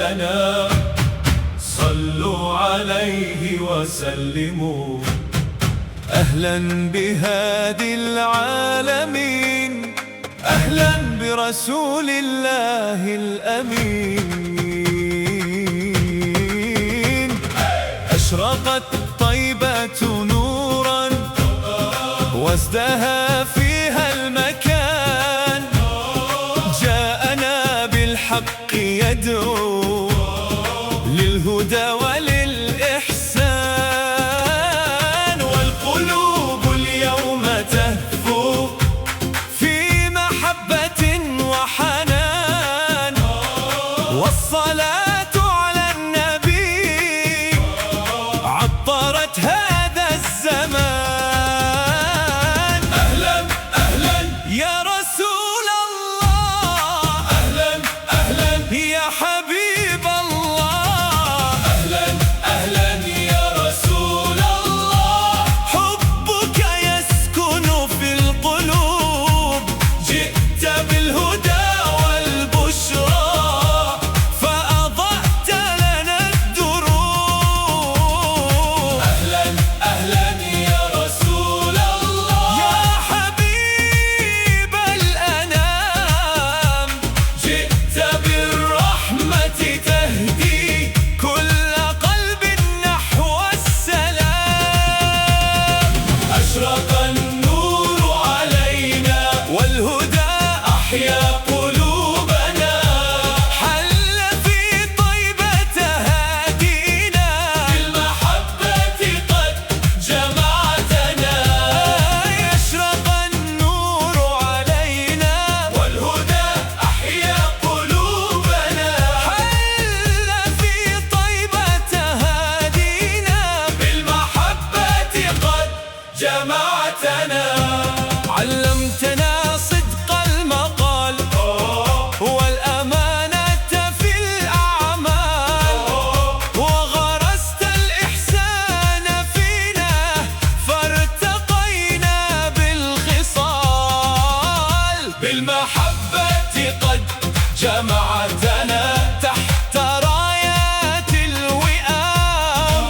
لنا، صلوا عليه وسلموا. أهلا بهادي العالمين، أهلا برسول الله الأمين. أشرقت طيبة نورا وازدهى فيها المكان، جاءنا بالحق يدعو للهدى وللإحسان، والقلوب اليوم تهفو في محبة وحنان، والصلاة على النبي عطرت هذا الزمان. أهلا أهلا يا رسول الله، أهلا أهلا يا حبيب الله، أهلا أهلا يا رسول الله. حبك يسكن في القلوب، جئت بالهدى والبشرى، فأضأت لنا الدروب. أهلا أهلا يا رسول الله، يا حبيب الأنام، جئت بالرحمة تهدي كل قلب نحو السلام. أشرق النور علينا والهدى أحيا قلوبنا، حل في طيبة هادينا بالمحبة قد جمعتنا. يشرق النور علينا والهدى أحيا قلوبنا، حل في طيبة هادينا بالمحبة قد جمعتنا. علمتنا صدق المقال والأمانة في الأعمال، وغرست الإحسان فينا فارتقينا بالخصال. بالمحبة قد جمعتنا تحت رايات الوئام،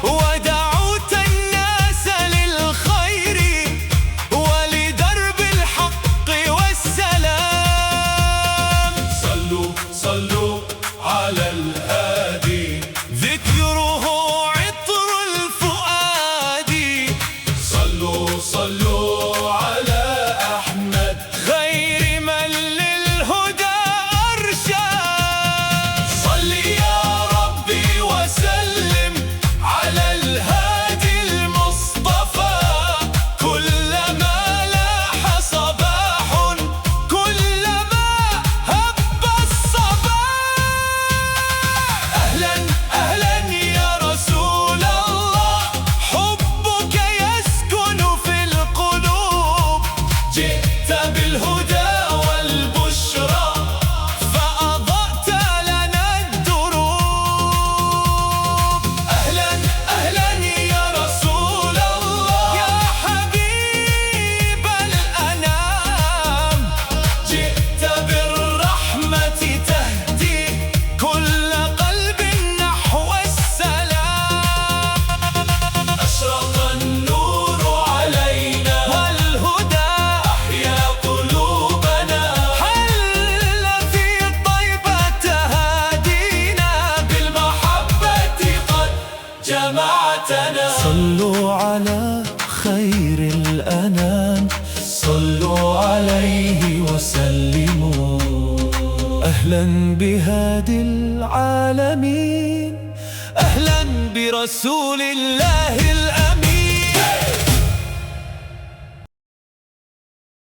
ودعوت الناس للخير ولدرب الحق والسلام. صلوا صلوا على الهادي، ذكره عطر الفؤاد. صلوا صلوا على أحمد، خير من للهدى أرشاد. صل يا ربي وسلم على الهادي المصطفى، كلما لاح صباح كلما هب الصباح. أهلا أهلا يا رسول الله، حبك يسكن في القلوب، جئت بالهدى والبشرى، فأضأت لنا الدروب. أهلا أهلا يا رسول الله، يا حبيب الأنام، جئت بالرحمة تهدي كل قلب نحو السلام. أشرق النور علينا والهدى أحيا قلوبنا، حل في طيبة هادينا بالمحبة قد جمعتنا. صلوا على خير الأنام، صلوا عليه وسلموا. أهلا بهادي العالمين، أهلا برسول الله الأمين.